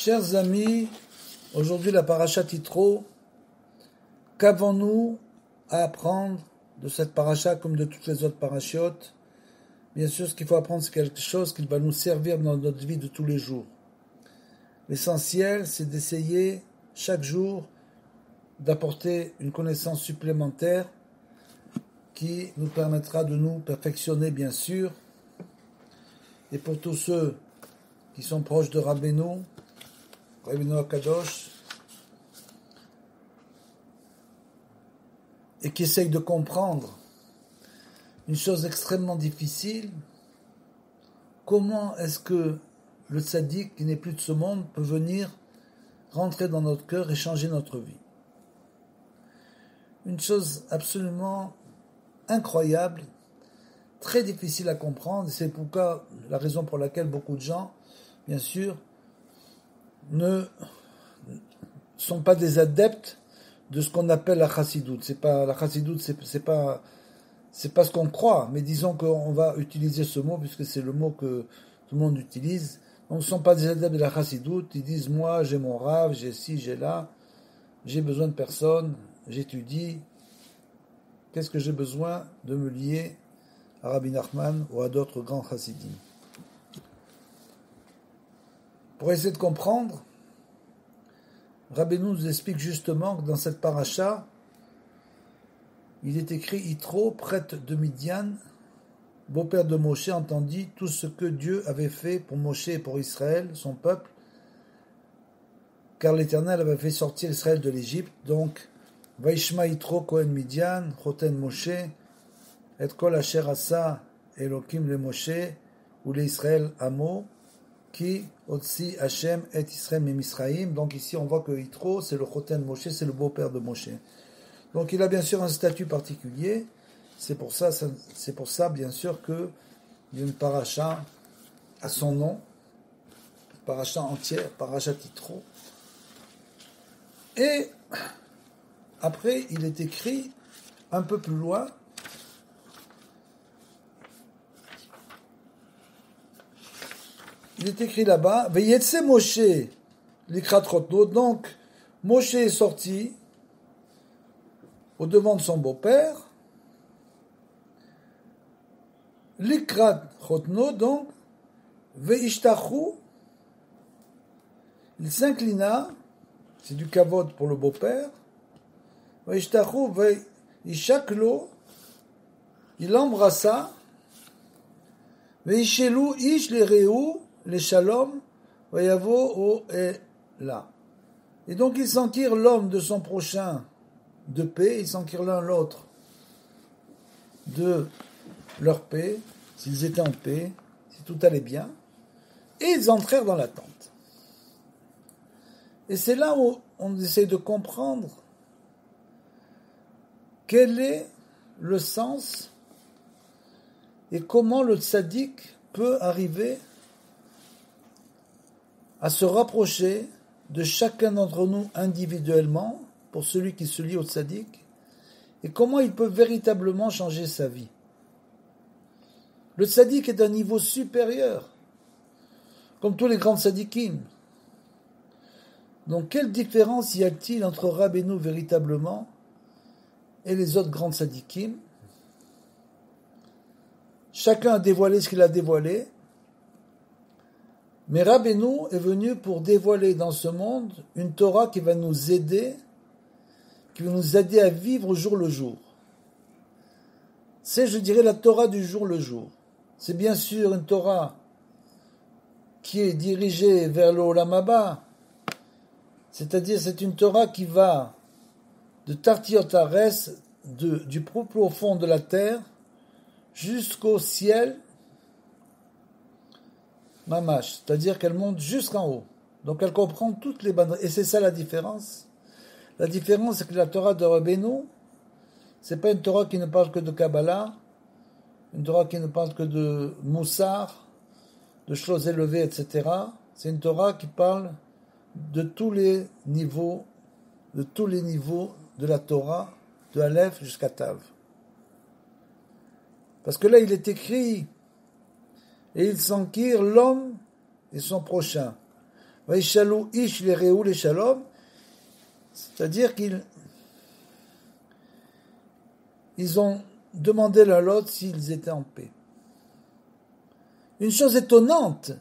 Chers amis, aujourd'hui la paracha Yitro, qu'avons-nous à apprendre de cette paracha comme de toutes les autres parachiotes? Bien sûr, ce qu'il faut apprendre, c'est quelque chose qui va nous servir dans notre vie de tous les jours. L'essentiel, c'est d'essayer chaque jour d'apporter une connaissance supplémentaire qui nous permettra de nous perfectionner, bien sûr. Et pour tous ceux qui sont proches de Rabbeinu Akadosh, et qui essayent de comprendre une chose extrêmement difficile, comment est-ce que le tzaddik qui n'est plus de ce monde peut venir rentrer dans notre cœur et changer notre vie. Une chose absolument incroyable, très difficile à comprendre, et c'est pourquoi la raison pour laquelle beaucoup de gens, bien sûr, ne sont pas des adeptes de ce qu'on appelle la chassidoute. La chassidoute, c'est pas ce qu'on croit, mais disons qu'on va utiliser ce mot puisque c'est le mot que tout le monde utilise. Donc, ne sont pas des adeptes de la chassidoute. Ils disent, moi, j'ai mon rave, j'ai ci, j'ai là, j'ai besoin de personne, j'étudie. Qu'est-ce que j'ai besoin de me lier à Rabbi Nachman ou à d'autres grands chassidim? Pour essayer de comprendre, Rabbeinu nous explique justement que dans cette paracha, il est écrit Yitro, prêtre de Midian, beau-père de Moshe, entendit tout ce que Dieu avait fait pour Moshe et pour Israël, son peuple, car l'Éternel avait fait sortir Israël de l'Égypte. Donc, Vaishma Yitro Kohen Midian, Choten Moshe, et Kol Asher Asa Elokim le Moshe, ou le Israël Amo, qui Otsi Hashem et Israël Misraïm. Donc ici on voit que Yitro c'est le Choten Moshe, c'est le beau-père de Moshe. Donc il a bien sûr un statut particulier. C'est pour ça bien sûr que il y a une paracha à son nom, paracha entière, paracha Yitro. Et après il est écrit un peu plus loin. Il est écrit là-bas, Veyetse Moshe, l'ikrat chotno. Donc, Moshe est sorti au devant de son beau-père. L'ikrat chotno, donc, Veishtachu, il s'inclina, c'est du kavod pour le beau-père. Veishtachu, Veishaklo, il l'embrassa. Veishelu, Ish le Reu, les shalom, vayavo o là. Et donc ils s'enquirent l'homme de son prochain de paix, ils s'enquirent l'un l'autre de leur paix, s'ils étaient en paix, si tout allait bien, et ils entrèrent dans la tente. Et c'est là où on essaie de comprendre quel est le sens et comment le tzaddik peut arriver à se rapprocher de chacun d'entre nous individuellement, pour celui qui se lie au tzaddik, et comment il peut véritablement changer sa vie. Le tzaddik est d'un niveau supérieur, comme tous les grands tzaddikim. Donc quelle différence y a-t-il entre Rabbeinu véritablement et les autres grands tzaddikim? Chacun a dévoilé ce qu'il a dévoilé, mais Rabbeinu est venu pour dévoiler dans ce monde une Torah qui va nous aider à vivre au jour le jour. C'est, je dirais, la Torah du jour le jour. C'est bien sûr une Torah qui est dirigée vers le Olam Haba, c'est-à-dire c'est une Torah qui va de Tartiot Ares, du plus profond de la terre, jusqu'au ciel, Mamash, c'est-à-dire qu'elle monte jusqu'en haut. Donc elle comprend toutes les bandes. Et c'est ça la différence. La différence, c'est que la Torah de Rabbeinu, c'est pas une Torah qui ne parle que de Kabbalah, une Torah qui ne parle que de Moussar, de choses élevées, etc. C'est une Torah qui parle de tous les niveaux de la Torah, de Aleph jusqu'à Tav. Parce que là, il est écrit, et ils s'enquirent l'homme et son prochain. Vaishalou ish les réou les shalom, c'est-à-dire qu'ils ont demandé l'un à l'autre s'ils étaient en paix. Une chose étonnante.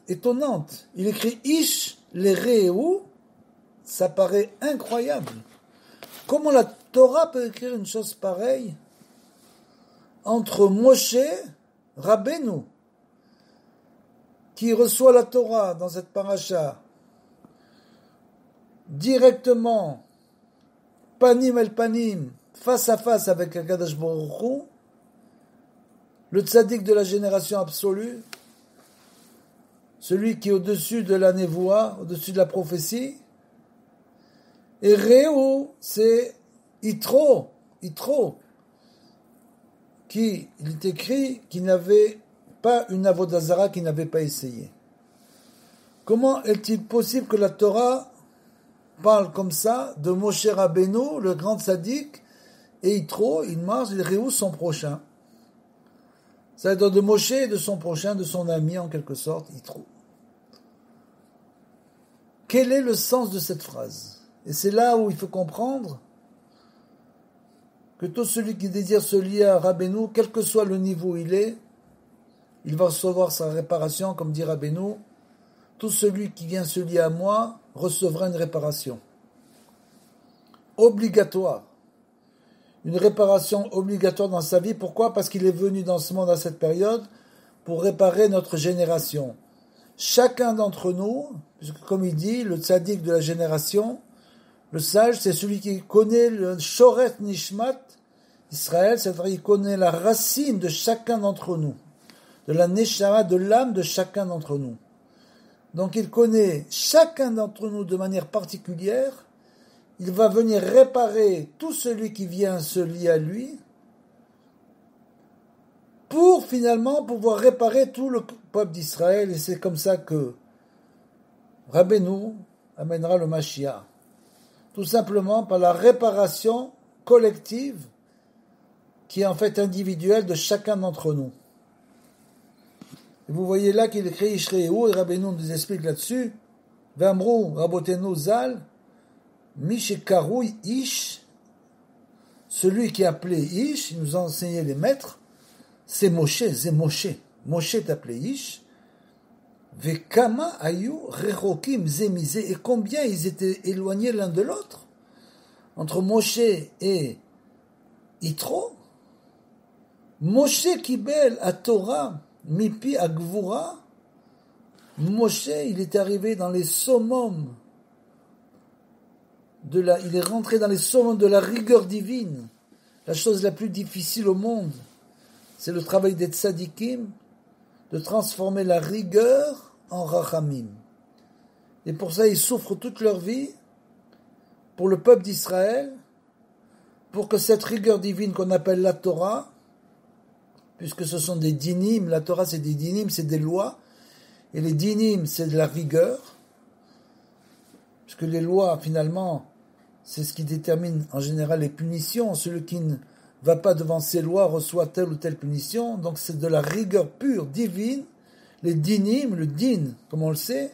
Il écrit ish les réou, ça paraît incroyable. Comment la Torah peut écrire une chose pareille entre Moshe, Rabbeinu, qui reçoit la Torah dans cette paracha, directement, panim el panim, face à face avec Akadosh Baruch Hu, le tzaddik de la génération absolue, celui qui est au-dessus de la névoie, au-dessus de la prophétie, et Réou, c'est Yitro, qui, il est écrit, qui n'avait pas une avodah zara, qui n'avait pas essayé. Comment est-il possible que la Torah parle comme ça de Moshe Rabbeinu, le grand tzaddik, et Yitro, il marche, et Réou, son prochain. Ça veut dire de Moshe et de son prochain, de son ami en quelque sorte, Yitro. Quel est le sens de cette phrase? Et c'est là où il faut comprendre que tout celui qui désire se lier à Rabbeinu, quel que soit le niveau où il va recevoir sa réparation, comme dit Rabbeinu. Tout celui qui vient se lier à moi recevra une réparation. Obligatoire. Une réparation obligatoire dans sa vie. Pourquoi? Parce qu'il est venu dans ce monde à cette période pour réparer notre génération. Chacun d'entre nous, puisque comme il dit, le tzaddik de la génération, le sage, c'est celui qui connaît le shoret nishmat Israël, c'est-à-dire qu'il connaît la racine de chacun d'entre nous, de la neshama, de l'âme de chacun d'entre nous. Donc il connaît chacun d'entre nous de manière particulière. Il va venir réparer tout celui qui vient se lier à lui pour finalement pouvoir réparer tout le peuple d'Israël. Et c'est comme ça que Rabbeinu amènera le Mashiach. Tout simplement par la réparation collective qui est en fait individuelle de chacun d'entre nous. Et vous voyez là qu'il écrit Ishrehu, et Rabbeinu nous explique là-dessus, Vamrou, Rabotenu Zal, Mishekaroui Ish, celui qui est appelé Ish, il nous a enseigné les maîtres, c'est Moshe. Moshe est appelé Ish, Vekama ayu rechokim zemize, et combien ils étaient éloignés l'un de l'autre entre Moshe et Yitro. Moshe kibel à Torah mipi à Gvura. Moshe, il est arrivé dans les summums il est rentré dans les summums de la rigueur divine. La chose la plus difficile au monde, c'est le travail des tzadikim, de transformer la rigueur en rachamim. Et pour ça, ils souffrent toute leur vie, pour le peuple d'Israël, pour que cette rigueur divine qu'on appelle la Torah, puisque ce sont des dinim, la Torah c'est des dinim, c'est des lois, et les dinim c'est de la rigueur, puisque les lois finalement, c'est ce qui détermine en général les punitions. Celui qui ne va pas devant ces lois reçoit telle ou telle punition, donc c'est de la rigueur pure, divine. Les dinim, le din, comme on le sait,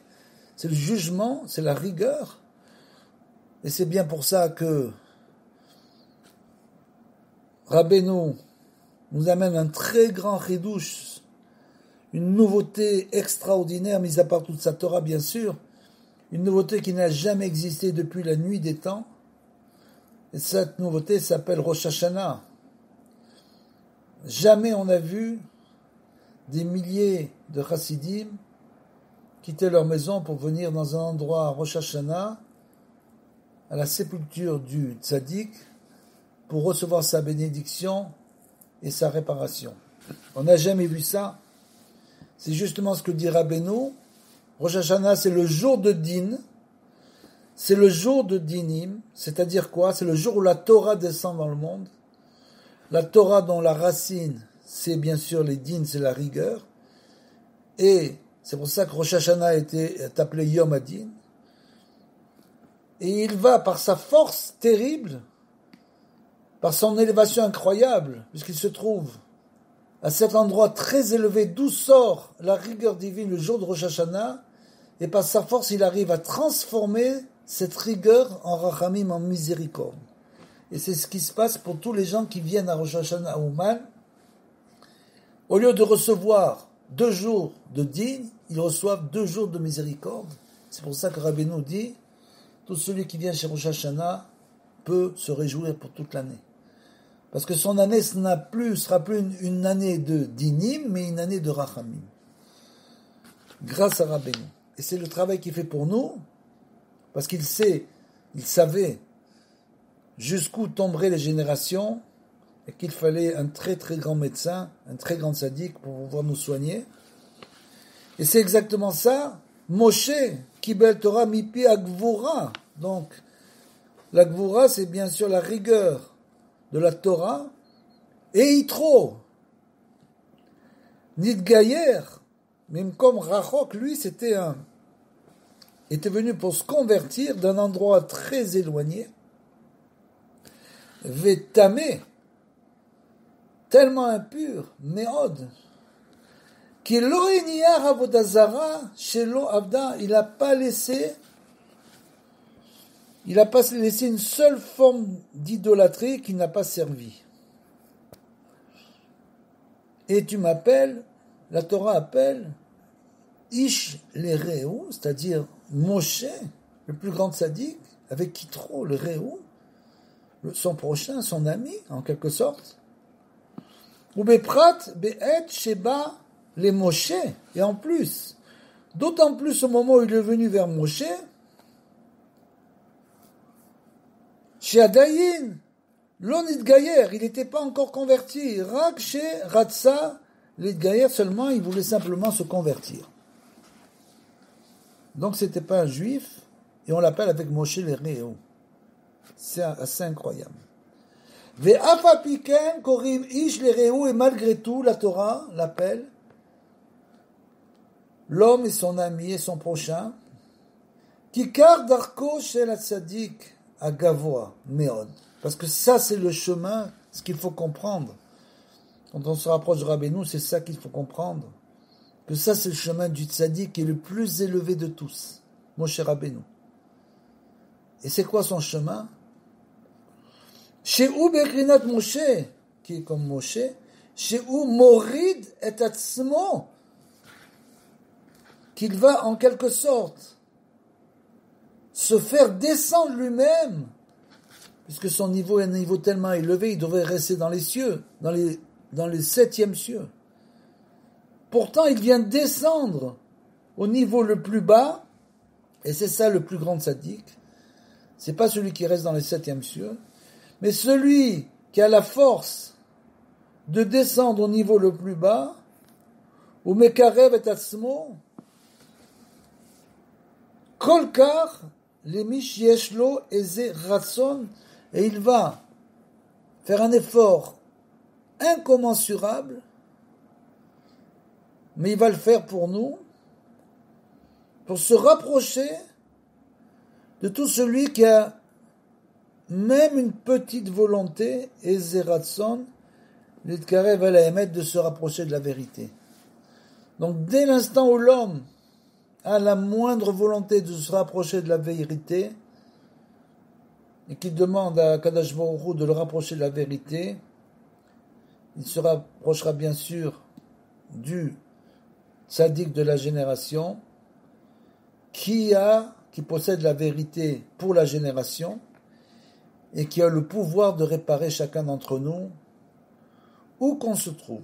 c'est le jugement, c'est la rigueur. Et c'est bien pour ça que Rabbeinu nous amène un très grand chidouche, une nouveauté extraordinaire, mis à part toute sa Torah bien sûr, une nouveauté qui n'a jamais existé depuis la nuit des temps. Et cette nouveauté s'appelle Rosh Hashanah. Jamais on a vu des milliers de chassidim quitter leur maison pour venir dans un endroit à Rosh Hashanah, à la sépulture du tzaddik, pour recevoir sa bénédiction et sa réparation. On n'a jamais vu ça. C'est justement ce que dit Rabbeinu. Rosh Hashanah, c'est le jour de din, c'est le jour de dinim, c'est-à-dire quoi? C'est le jour où la Torah descend dans le monde. La Torah dont la racine, c'est bien sûr les din, c'est la rigueur. Et c'est pour ça que Rosh Hashanah est appelé Yom Adin. Et il va, par sa force terrible, par son élévation incroyable, puisqu'il se trouve à cet endroit très élevé d'où sort la rigueur divine le jour de Rosh Hashanah, et par sa force, il arrive à transformer cette rigueur en rachamim, en miséricorde. Et c'est ce qui se passe pour tous les gens qui viennent à Rosh Hashanah Ouman. Au lieu de recevoir 2 jours de dîne, ils reçoivent 2 jours de miséricorde. C'est pour ça que Rabbeinu dit, tout celui qui vient chez Rosh Hashanah peut se réjouir pour toute l'année. Parce que son année sera plus une année de dinim, mais une année de rachamim. Grâce à Rabbeinu. Et c'est le travail qu'il fait pour nous, parce qu'il savait jusqu'où tomberaient les générations, et qu'il fallait un très très grand médecin, un très grand sadique pour pouvoir nous soigner. Et c'est exactement ça, Moshe, Kibel Torah Mipi Agvura. Donc, la Gvura, c'est bien sûr la rigueur de la Torah, et Yitro, Nidgayer, même comme Rachok, lui, était venu pour se convertir d'un endroit très éloigné, Vetamé, tellement impur, Meod, qui l'Oéniar Avodazara, chez Abda, il n'a pas laissé une seule forme d'idolâtrie qui n'a pas servi. Et tu m'appelles, la Torah appelle, Ish les Réou, c'est-à-dire Moshe, le plus grand sadique, avec Yitro, le Réou, son prochain, son ami, en quelque sorte. Ou Beprat, Be'et, Sheba, les Moshe. Et en plus, d'autant plus au moment où il est venu vers Moshe, chez Adayin, l'onit Gayer, il n'était pas encore converti. Rak chez Ratsa, l'Idgayer seulement, il voulait simplement se convertir. Donc c'était pas un juif, et on l'appelle avec Moshe le Réou. C'est assez incroyable. Ve'afa piken korim ish le Réou, et malgré tout, la Torah l'appelle l'homme et son ami et son prochain, Kikar darko shel hatzadik agavoa meod. Parce que ça, c'est le chemin, ce qu'il faut comprendre. Quand on se rapproche de Rabbeinu, c'est ça qu'il faut comprendre. Que ça, c'est le chemin du tzaddik qui est le plus élevé de tous. Moshe Rabbeinu. Et c'est quoi son chemin? Chez où Bekrinat Moshe, qui est comme Moshe, chez où Morid et Atzmo, qu'il va en quelque sorte se faire descendre lui-même, puisque son niveau est un niveau tellement élevé, il devrait rester dans les cieux, dans les 7e cieux. Pourtant, il vient descendre au niveau le plus bas, et c'est ça le plus grand sadique. C'est pas celui qui reste dans les 7e cieux, mais celui qui a la force de descendre au niveau le plus bas, ou Mekarev et Atzmo, Kolkar, les Mish Yeshlo Eze Ratson, et il va faire un effort incommensurable, mais il va le faire pour nous, pour se rapprocher de tout celui qui a même une petite volonté, Eze Ratson, l'Itkarev va la émettre de se rapprocher de la vérité. Donc dès l'instant où l'homme a la moindre volonté de se rapprocher de la vérité, et qu'il demande à Kadosh Baruch Hu de le rapprocher de la vérité, il se rapprochera bien sûr du tzaddik de la génération qui possède la vérité pour la génération et qui a le pouvoir de réparer chacun d'entre nous où qu'on se trouve.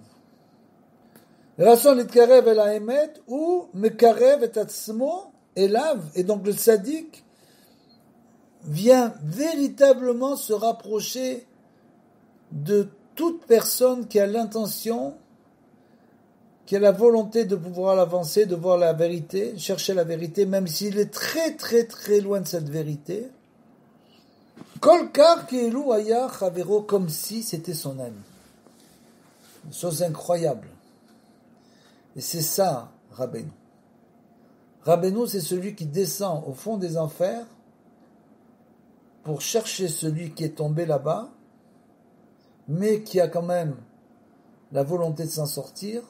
Rasson l'itkarev el haemet ou mekarev et atzmo elav, et donc le tzaddik vient véritablement se rapprocher de toute personne qui a l'intention, qui a la volonté de pouvoir l'avancer, de voir la vérité, chercher la vérité, même s'il est très très très loin de cette vérité. Kolkar kielu haya chavero, comme si c'était son ami. Une chose incroyable. Et c'est ça, Rabbeinu. Rabbeinu, c'est celui qui descend au fond des enfers pour chercher celui qui est tombé là-bas, mais qui a quand même la volonté de s'en sortir,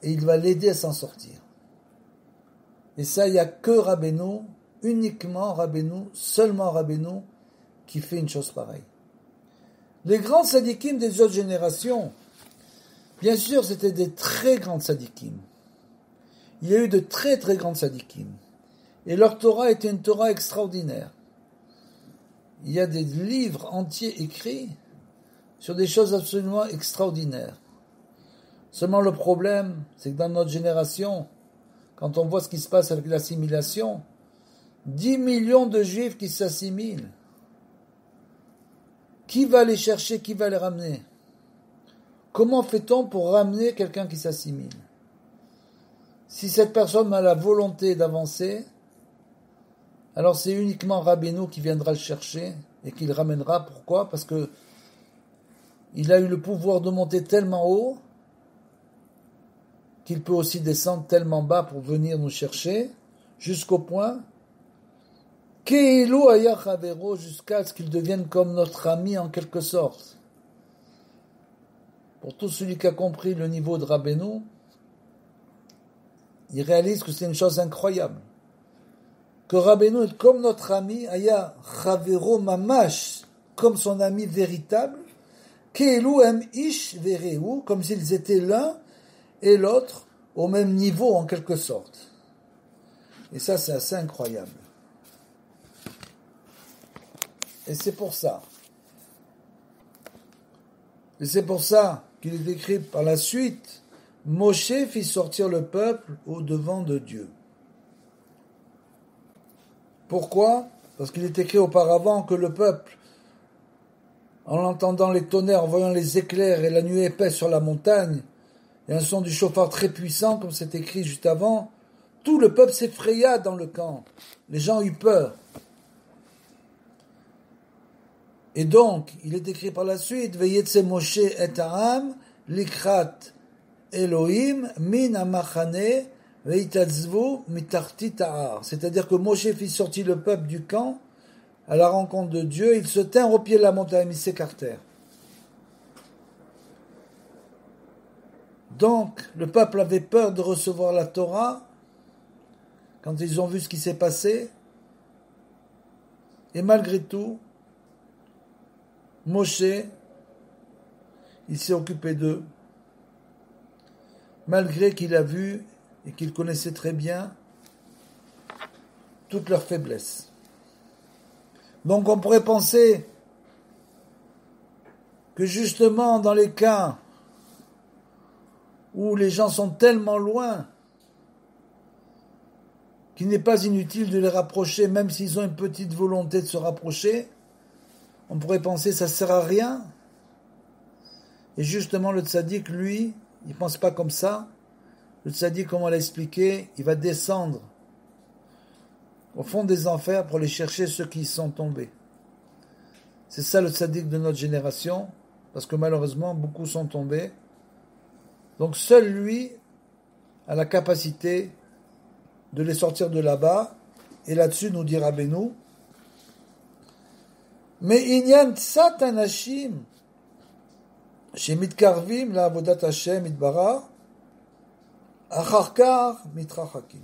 et il va l'aider à s'en sortir. Et ça, il n'y a que Rabbeinu, uniquement Rabbeinu, seulement Rabbeinu, qui fait une chose pareille. Les grands sadikim des autres générations, bien sûr, c'était des très grands sadikim. Il y a eu de très très grands sadikim. Et leur Torah était une Torah extraordinaire. Il y a des livres entiers écrits sur des choses absolument extraordinaires. Seulement le problème, c'est que dans notre génération, quand on voit ce qui se passe avec l'assimilation, 10 millions de juifs qui s'assimilent. Qui va les chercher, qui va les ramener? Comment fait-on pour ramener quelqu'un qui s'assimile? Si cette personne a la volonté d'avancer, alors c'est uniquement Rabbeinu qui viendra le chercher et qui le ramènera. Pourquoi? Parce que il a eu le pouvoir de monter tellement haut qu'il peut aussi descendre tellement bas pour venir nous chercher, jusqu'au point Keilu aya chavero, jusqu'à ce qu'il devienne comme notre ami en quelque sorte. Pour tout celui qui a compris le niveau de Rabbeinu, il réalise que c'est une chose incroyable. Que Rabbeinu est comme notre ami, aya chavero mamash, comme son ami véritable, Keilu em ish vereu, comme s'ils étaient l'un et l'autre au même niveau en quelque sorte. Et ça, c'est assez incroyable. Et c'est pour ça. Et c'est pour ça qu'il est écrit par la suite, Moshe fit sortir le peuple au devant de Dieu. Pourquoi? Parce qu'il est écrit auparavant que le peuple, en entendant les tonnerres, en voyant les éclairs et la nuée épaisse sur la montagne, et un son du chauffard très puissant, comme c'est écrit juste avant, tout le peuple s'effraya dans le camp. Les gens ont eu peur. Et donc, il est écrit par la suite, Veyetse Moshe et Ha'am, likrat Elohim, min amachane, veitatzvu mitarti ta'ar. C'est-à-dire que Moshe fit sortir le peuple du camp, à la rencontre de Dieu, ils se tinrent au pied de la montagne, ils s'écartèrent. Donc, le peuple avait peur de recevoir la Torah, quand ils ont vu ce qui s'est passé, et malgré tout, Moshe, il s'est occupé d'eux, malgré qu'il a vu et qu'il connaissait très bien toutes leurs faiblesses. Donc on pourrait penser que justement dans les cas où les gens sont tellement loin qu'il n'est pas inutile de les rapprocher, même s'ils ont une petite volonté de se rapprocher, on pourrait penser que ça ne sert à rien. Et justement, le tzaddik, lui, il ne pense pas comme ça. Le tzaddik, comme on l'a expliqué, il va descendre au fond des enfers pour aller chercher ceux qui y sont tombés. C'est ça le tzaddik de notre génération, parce que malheureusement, beaucoup sont tombés. Donc seul lui a la capacité de les sortir de là-bas. Et là-dessus, nous dit Rabbeinu, mais inyan tsat anashim shemitkarvim la'avodat Hashem itbarach achar kach mitrachakim.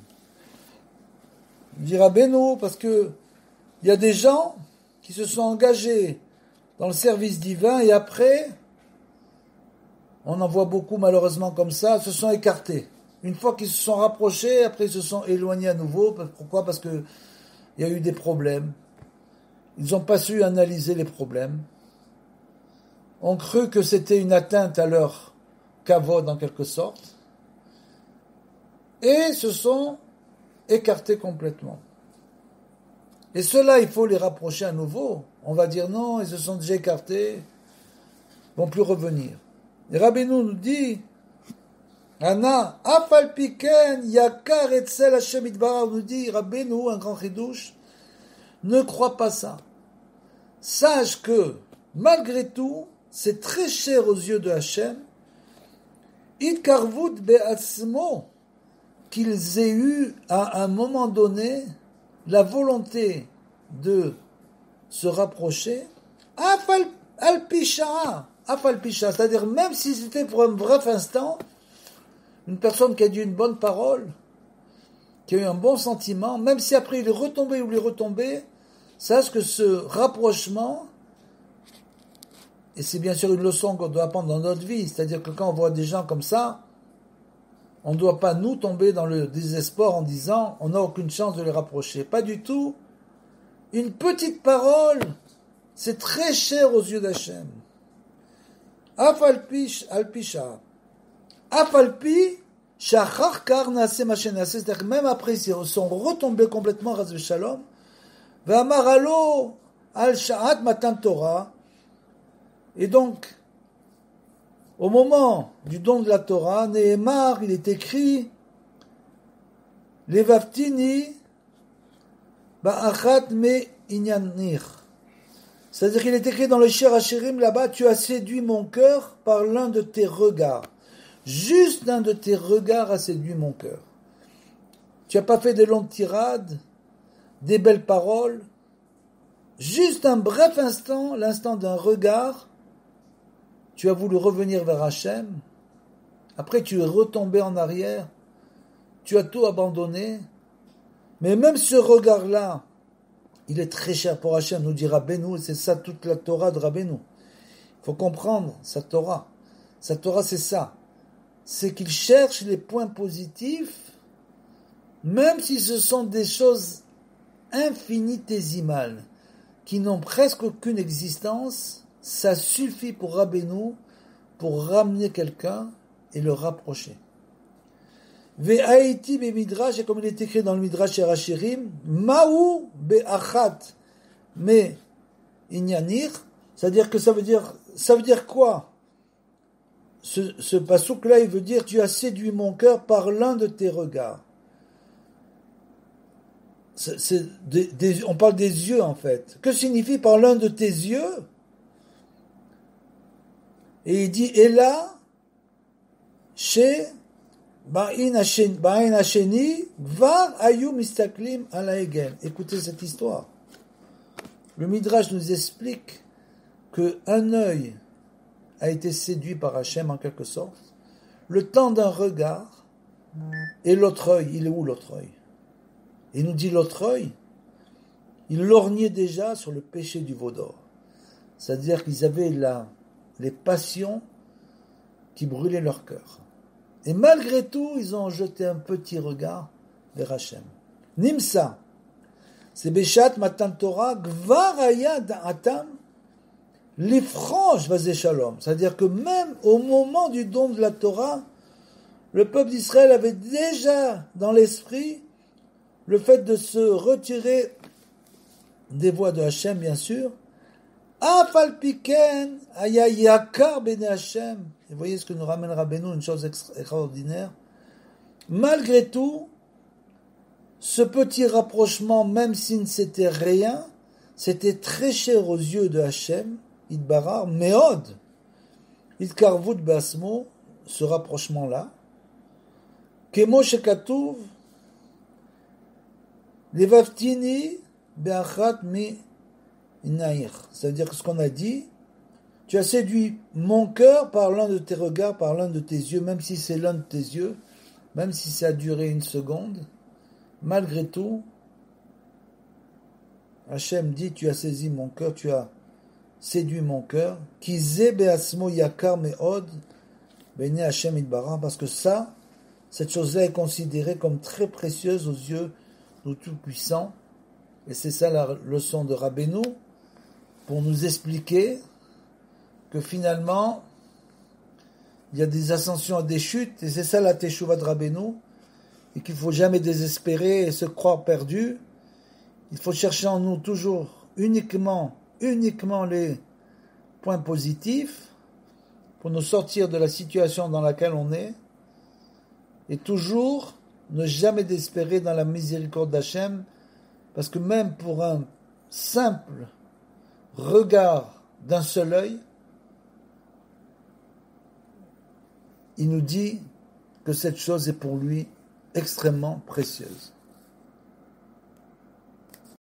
Dit Rabbeinu, parce que il y a des gens qui se sont engagés dans le service divin et après, on en voit beaucoup malheureusement comme ça, se sont écartés. Une fois qu'ils se sont rapprochés, après ils se sont éloignés à nouveau. Pourquoi? Parce que il y a eu des problèmes. Ils n'ont pas su analyser les problèmes. On cru que c'était une atteinte à leur kavod en quelque sorte. Et se sont écartés complètement. Et ceux-là, il faut les rapprocher à nouveau. On va dire non, ils se sont déjà écartés, ils ne vont plus revenir. Et Rabbeinu nous dit, Anna, afal piken, yakar etzel Hashem itbarach, nous dit Rabbeinu, un grand chidouche, ne crois pas ça. Sache que, malgré tout, c'est très cher aux yeux de Hashem, itkarvut be'atzmo, qu'ils aient eu, à un moment donné, la volonté de se rapprocher, afal pisha, c'est-à-dire même si c'était pour un bref instant, une personne qui a dit une bonne parole, qui a eu un bon sentiment, même si après il est retombé ou il est retombé, sache que ce rapprochement, et c'est bien sûr une leçon qu'on doit apprendre dans notre vie, c'est-à-dire que quand on voit des gens comme ça, on ne doit pas nous tomber dans le désespoir en disant on n'a aucune chance de les rapprocher. Pas du tout. Une petite parole, c'est très cher aux yeux d'Hachem. Afalpi alpisha. Afalpi shachar kar nase machenase. C'est-à-dire que même après, ils sont retombés complètement, ras shalom. Ve'amaralo al sha'at matan Torah. Et donc, au moment du don de la Torah, Nehemar, il est écrit Levaftini ba'achat me inyanir. C'est-à-dire qu'il est écrit dans le Shir Hashirim là-bas, tu as séduit mon cœur par l'un de tes regards. Juste un de tes regards a séduit mon cœur. Tu n'as pas fait de longues tirades, des belles paroles. Juste un bref instant, l'instant d'un regard, tu as voulu revenir vers Hachem. Après, tu es retombé en arrière. Tu as tout abandonné. Mais même ce regard-là, il est très cher pour Hachem, nous dit Rabbeinu, et c'est ça toute la Torah de Rabbeinu. Il faut comprendre sa Torah. Sa Torah, c'est ça. C'est qu'il cherche les points positifs, même si ce sont des choses infinitésimales, qui n'ont presque aucune existence. Ça suffit pour Rabbeinu, pour ramener quelqu'un et le rapprocher. Ve'aiti be-midrash, et comme il est écrit dans le Midrash Hashirim, Ma'u be'achat me inyanir, c'est-à-dire que ça veut dire quoi? Ce pasouk-là, il veut dire, tu as séduit mon cœur par l'un de tes regards. On parle des yeux, en fait. Que signifie par l'un de tes yeux? Et il dit, et là, chez Ba'in Hasheni, Var Ayu Mistaklim Alaegen. Écoutez cette histoire. Le Midrash nous explique qu'un œil a été séduit par Hachem en quelque sorte, le temps d'un regard, et l'autre œil, il est où l'autre œil? Il nous dit l'autre œil, il lorgnait déjà sur le péché du veau d'or. C'est-à-dire qu'ils avaient les passions qui brûlaient leur cœur. Et malgré tout, ils ont jeté un petit regard vers Hachem. Nimsa, c'est Beshat Matan Torah, Gvar Haya Da'atam, Lifranche Vazé Shalom. C'est-à-dire que même au moment du don de la Torah, le peuple d'Israël avait déjà dans l'esprit le fait de se retirer des voies de Hachem, bien sûr. Afal piken aya yakar bene Hachem. Et voyez ce que nous ramène Rabbeinu, une chose extraordinaire. Malgré tout, ce petit rapprochement, même si c'était rien, c'était très cher aux yeux de Hachem, Idbarar, Meod, Idkarvut Basmo, ce rapprochement-là. Kemo shekatuv, Levaftini be'achat mi inair. C'est-à-dire que ce qu'on a dit, tu as séduit mon cœur par l'un de tes regards, par l'un de tes yeux, même si c'est l'un de tes yeux, même si ça a duré une seconde, malgré tout, Hachem dit, tu as saisi mon cœur, tu as séduit mon cœur, qui be'asmo yakar me'od, bene Hachem idbara, parce que ça, cette chose-là est considérée comme très précieuse aux yeux du Tout-Puissant, et c'est ça la leçon de Rabbeinu, pour nous expliquer que finalement, il y a des ascensions et des chutes, et c'est ça la Teshuvah de Rabbeinu, et qu'il ne faut jamais désespérer et se croire perdu. Il faut chercher en nous toujours uniquement les points positifs pour nous sortir de la situation dans laquelle on est, et toujours ne jamais désespérer dans la miséricorde d'Hachem, parce que même pour un simple regard d'un seul œil, il nous dit que cette chose est pour lui extrêmement précieuse.